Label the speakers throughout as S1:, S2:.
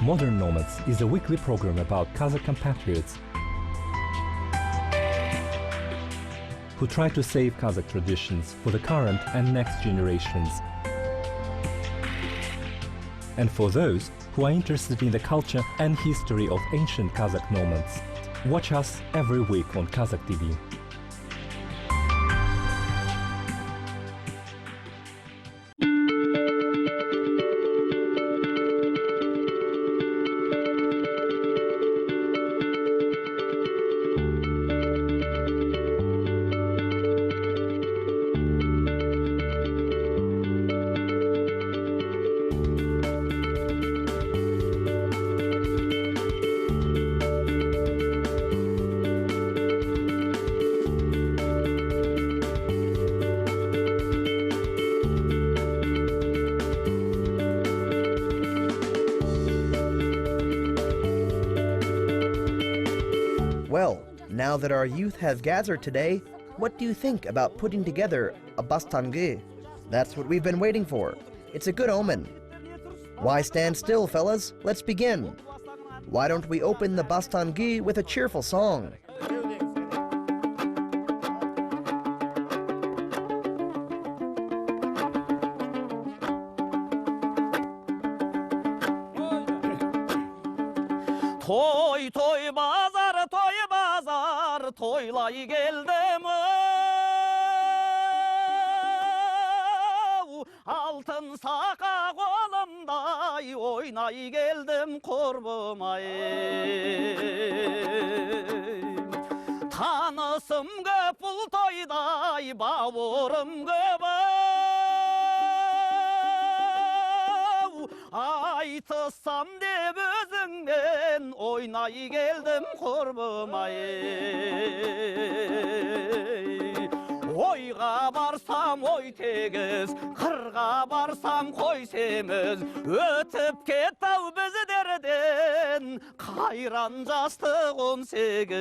S1: Modern Nomads is a weekly program about Kazakh compatriots who try to save Kazakh traditions for the current and next generations, and for those who are interested in the culture and history of ancient Kazakh nomads. Watch us every week on Kazakh TV.
S2: Well, now that our youth have gathered today, what do you think about putting together a bastangi? That's what we've been waiting for. It's a good omen. Why stand still, fellas? Let's begin. Why don't we open the bastangi with a cheerful song?
S3: Toy toy bazar toylay geldim altın saka kolumday oynay geldim kurbum ay tanısım köp bul toyday bavurum köp aytısam deb özüngden oynay geldim kurbum ay oyga barsam oy tegiz kırga barsam koy semiz ötüp ketau bizlerden kayran jastık 18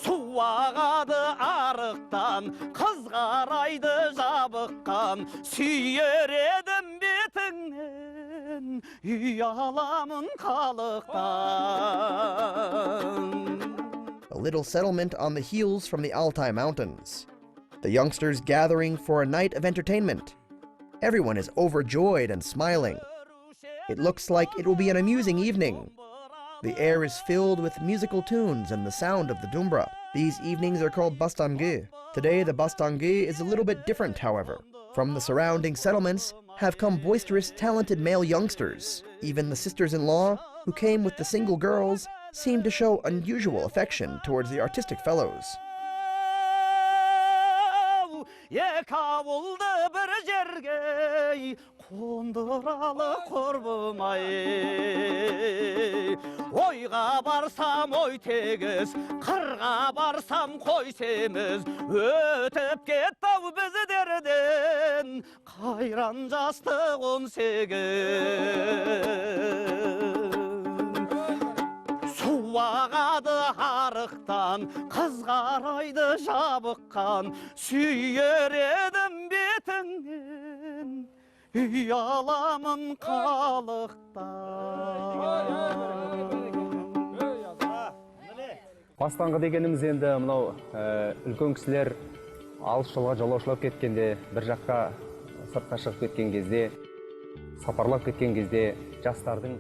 S3: su ağadı arıktan kız karaydı jabıkkan süyer edim betinden uyalamın kalıktan.
S2: A little settlement on the hills from the Altai Mountains. The youngsters gathering for a night of entertainment. Everyone is overjoyed and smiling. It looks like it will be an amusing evening. The air is filled with musical tunes and the sound of the dumbra. These evenings are called bastangi. Today the bastangi is a little bit different, however. From the surrounding settlements have come boisterous, talented male youngsters. Even the sisters-in-law, who came with the single girls, seem to show unusual affection towards the artistic fellows.
S3: Oyga barsam oy tegiz, kırga barsam koy semiz, ötüp ketau bizlerden kayran jastık 18. Su ağadı arıktan, kız karaydı jabıkkan, süyer edim betinden uyalamın kalıktan.
S4: Бастаңғы дегеніміз енді мынау үлкен кісілер алыс жолға жолаушылап кеткенде, бір жаққа сыртқа шығып кеткен кезде, сапарлап кеткен кезде жастардың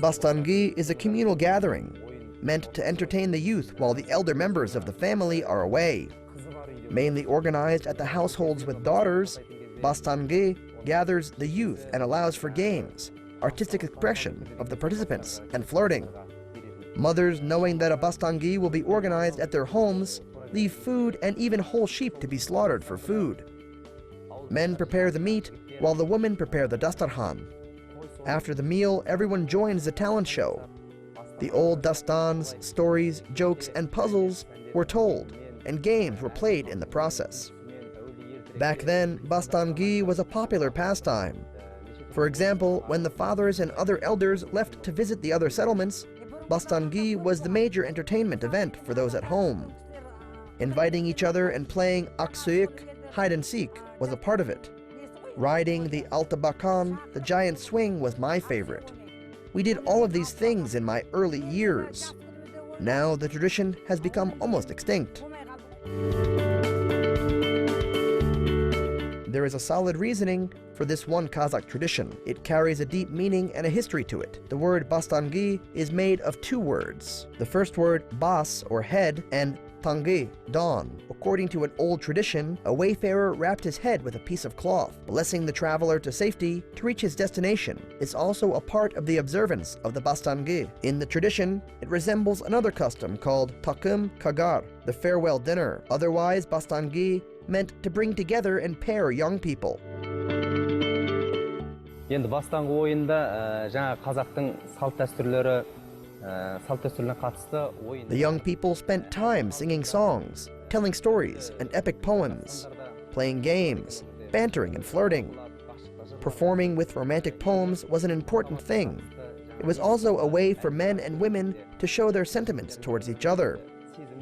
S2: Bastangi is a communal gathering meant to entertain the youth while the elder members of the family are away. Mainly organized at the households with daughters, bastangi gathers the youth and allows for games, artistic expression of the participants, and flirting. Mothers, knowing that a bastangi will be organized at their homes, leave food and even whole sheep to be slaughtered for food. Men prepare the meat while the women prepare the dastarhan. After the meal, everyone joins the talent show. The old dastans, stories, jokes, and puzzles were told, and games were played in the process. Back then, bastangi was a popular pastime. For example, when the fathers and other elders left to visit the other settlements, bastangi was the major entertainment event for those at home. Inviting each other and playing aksuyuk, hide and seek, was a part of it. Riding the Altabakan, the giant swing, was my favorite. We did all of these things in my early years. Now the tradition has become almost extinct. There is a solid reasoning for this one Kazakh tradition. It carries a deep meaning and a history to it. The word bastangi is made of two words. The first word, bas, or head, and tangi, dawn. According to an old tradition, a wayfarer wrapped his head with a piece of cloth, blessing the traveler to safety to reach his destination. It's also a part of the observance of the bastangi. In the tradition, it resembles another custom called takım kagar, the farewell dinner. Otherwise, bastangi meant to bring together and pair young people.
S4: Енді бастаңғы ойында жаңа қазақтың салт-дәстүрлеріне қатысты ойын.
S2: The young people spent time singing songs, telling stories and epic poems, playing games, bantering and flirting. Performing with romantic poems was an important thing. It was also a way for men and women to show their sentiments towards each other.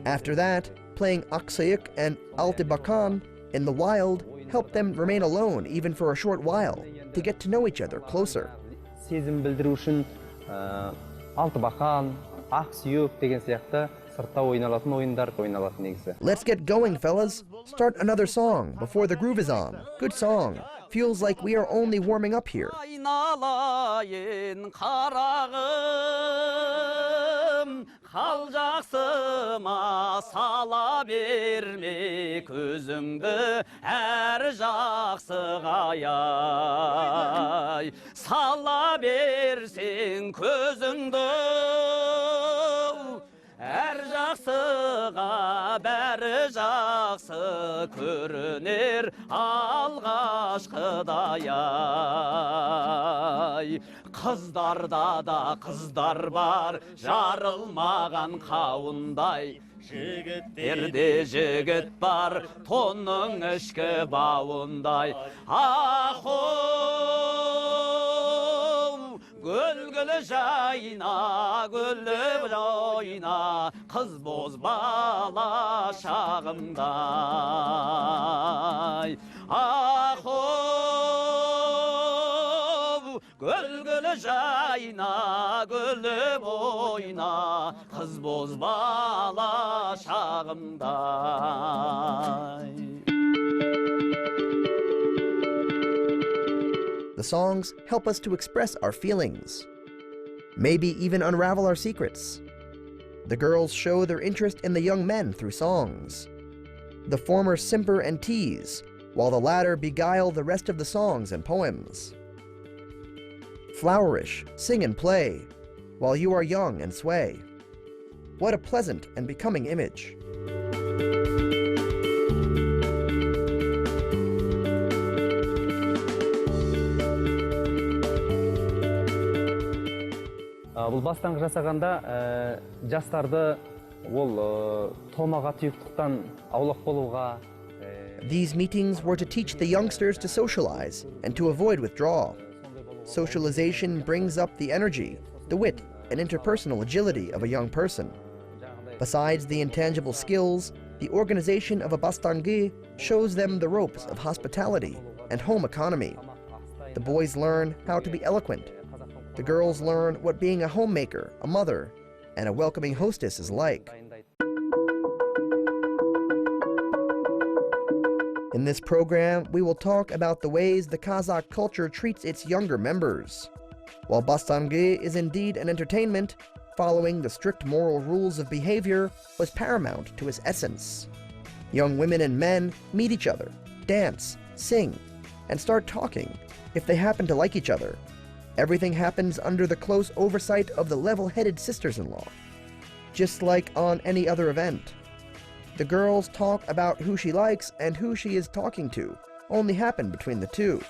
S2: After that, playing aksayık and altibakan in the wild helped them remain alone even for a short while to get to know each other closer.
S4: Сезім білдіру үшін алтыбақан, ақсүйек деген сияқты сыртта ойналатын ойындар ойналатын негізі.
S2: Let's get going, fellas. Start another song before the groove is on. Good song. Feels like we are only warming up here.
S3: Айналайын қарағым, қал жақсыма сала берме көзіңді, әр жақсыға ай. Сала берсең көзіңді, әр жақсыға бәрі жақсы көрінер алғашқыдай ай. Қыздарда да қыздар бар, жарылмаған қауындай. Жігіттерде жігіт бар, тонның ішкі бауындай. Ахол, гүл-гүл жайна, гүл жайна, қыз боз бала шағымдай. Ахол, гүл-гүл жайна, гүл бойна, қыз боз бала шағымдай.
S2: The songs help us to express our feelings, maybe even unravel our secrets. The girls show their interest in the young men through songs. The former simper and tease, while the latter beguile the rest of the songs and poems. Flowerish, sing and play, while you are young and sway. What a pleasant and becoming image.
S4: Бұл бастаңғы жасағанда жастарды ол томаға тұйықтықтан аулақ болуға.
S2: These meetings were to teach the youngsters to socialize and to avoid withdrawal. Socialization brings up the energy, the wit, and interpersonal agility of a young person. Besides the intangible skills, the organization of a bastangi shows them the ropes of hospitality and home economy. The boys learn how to be eloquent. The girls learn what being a homemaker, a mother, and a welcoming hostess is like. In this program, we will talk about the ways the Kazakh culture treats its younger members. While bastangi is indeed an entertainment, following the strict moral rules of behavior was paramount to its essence. Young women and men meet each other, dance, sing, and start talking if they happen to like each other. Everything happens under the close oversight of the level-headed sisters-in-law, just like on any other event. The girls talk about who she likes and who she is talking to, only happen between the two.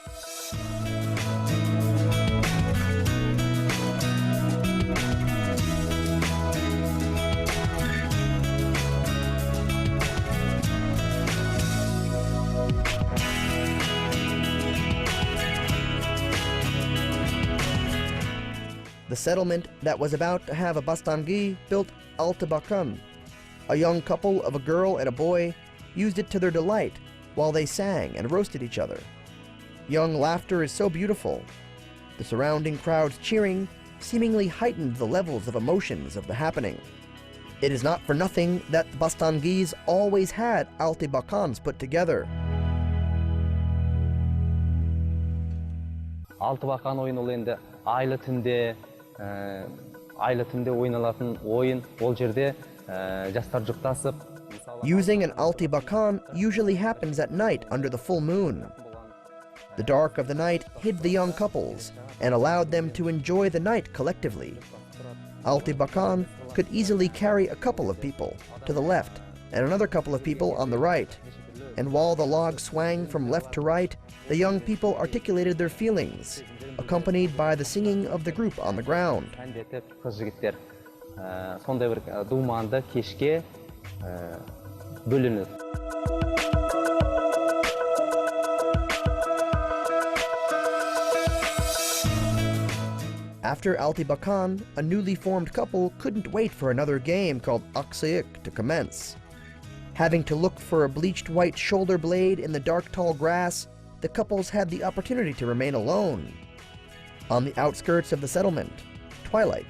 S2: The settlement that was about to have a bastangi built Altıbakan. A young couple of a girl and a boy used it to their delight while they sang and roasted each other. Young laughter is so beautiful. The surrounding crowd's cheering seemingly heightened the levels of emotions of the happening. It is not for nothing that Bastangis always had alti bakans put together.
S4: Алты бақан ойын ол енді айлы түнде ойналатын ойын. Ол жерде жастар жұптасып.
S2: Using an alti bakan usually happens at night under the full moon. The dark of the night hid the young couples and allowed them to enjoy the night collectively. Alti bakan could easily carry a couple of people to the left and another couple of people on the right. And while the log swang from left to right, the young people articulated their feelings, accompanied by the singing of the group on the ground.
S4: Сондай бір думанды кешке бөлінеді.
S2: After alti bakan, a newly formed couple couldn't wait for another game called aksayık to commence. Having to look for a bleached white shoulder blade in the dark tall grass, the couples had the opportunity to remain alone. On the outskirts of the settlement, twilight,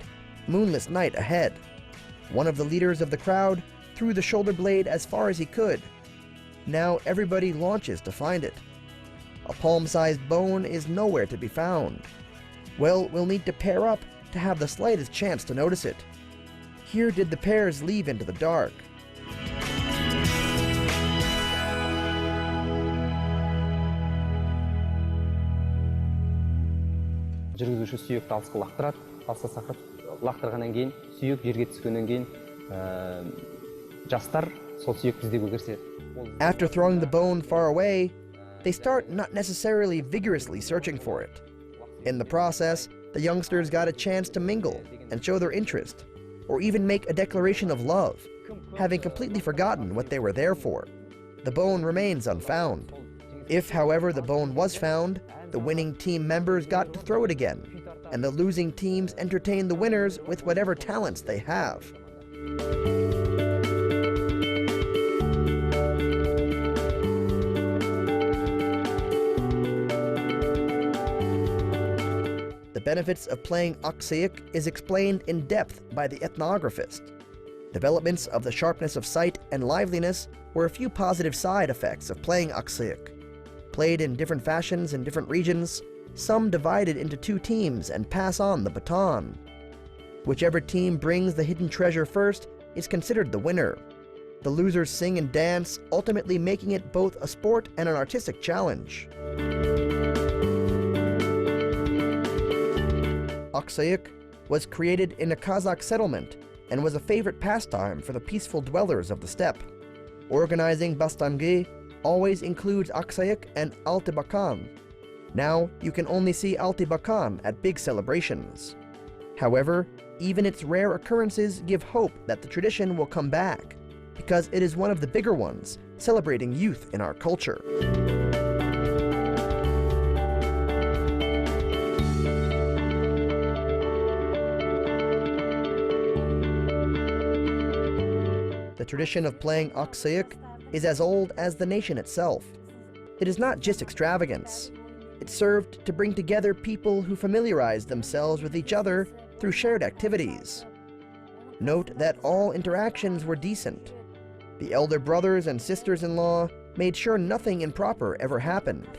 S2: moonless night ahead. One of the leaders of the crowd threw the shoulder blade as far as he could. Now everybody launches to find it. A palm-sized bone is nowhere to be found. Well, we'll need to pair up to have the slightest chance to notice it. Here did the pairs leave into the dark.
S4: Жүргізуші сүйекті алысқа лақтырады. Алысқа лақтырғаннан кейін, сүйек жерге түскеннен кейін, жастар сол сүйекті іздеуге кіріседі.
S2: After throwing the bone far away, they start not necessarily vigorously searching for it. In the process, the youngsters got a chance to mingle and show their interest, or even make a declaration of love, having completely forgotten what they were there for. The bone remains unfound. If, however, the bone was found, the winning team members got to throw it again, and the losing teams entertain the winners with whatever talents they have. The benefits of playing aksayık is explained in depth by the ethnographist. Developments of the sharpness of sight and liveliness were a few positive side effects of playing aksayık. Played in different fashions in different regions, some divided into two teams and pass on the baton. Whichever team brings the hidden treasure first is considered the winner. The losers sing and dance, ultimately making it both a sport and an artistic challenge. Aksayık was created in a Kazakh settlement and was a favorite pastime for the peaceful dwellers of the steppe. Organizing Bastangi always includes aksayık and alti bakan. Now, you can only see alti bakan at big celebrations. However, even its rare occurrences give hope that the tradition will come back, because it is one of the bigger ones, celebrating youth in our culture. The tradition of playing aksayık is as old as the nation itself. It is not just extravagance. It served to bring together people who familiarized themselves with each other through shared activities. Note that all interactions were decent. The elder brothers and sisters-in-law made sure nothing improper ever happened,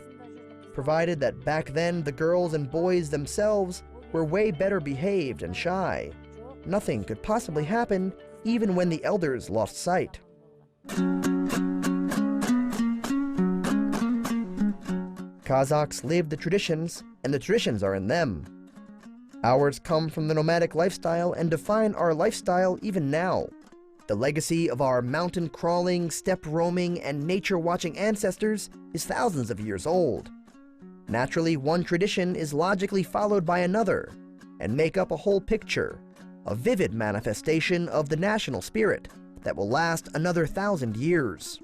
S2: provided that back then the girls and boys themselves were way better behaved and shy. Nothing could possibly happen even when the elders lost sight. Kazakhs live the traditions, and the traditions are in them. Ours come from the nomadic lifestyle and define our lifestyle even now. The legacy of our mountain-crawling, steppe-roaming, and nature-watching ancestors is thousands of years old. Naturally, one tradition is logically followed by another, and make up a whole picture, a vivid manifestation of the national spirit that will last another 1,000 years.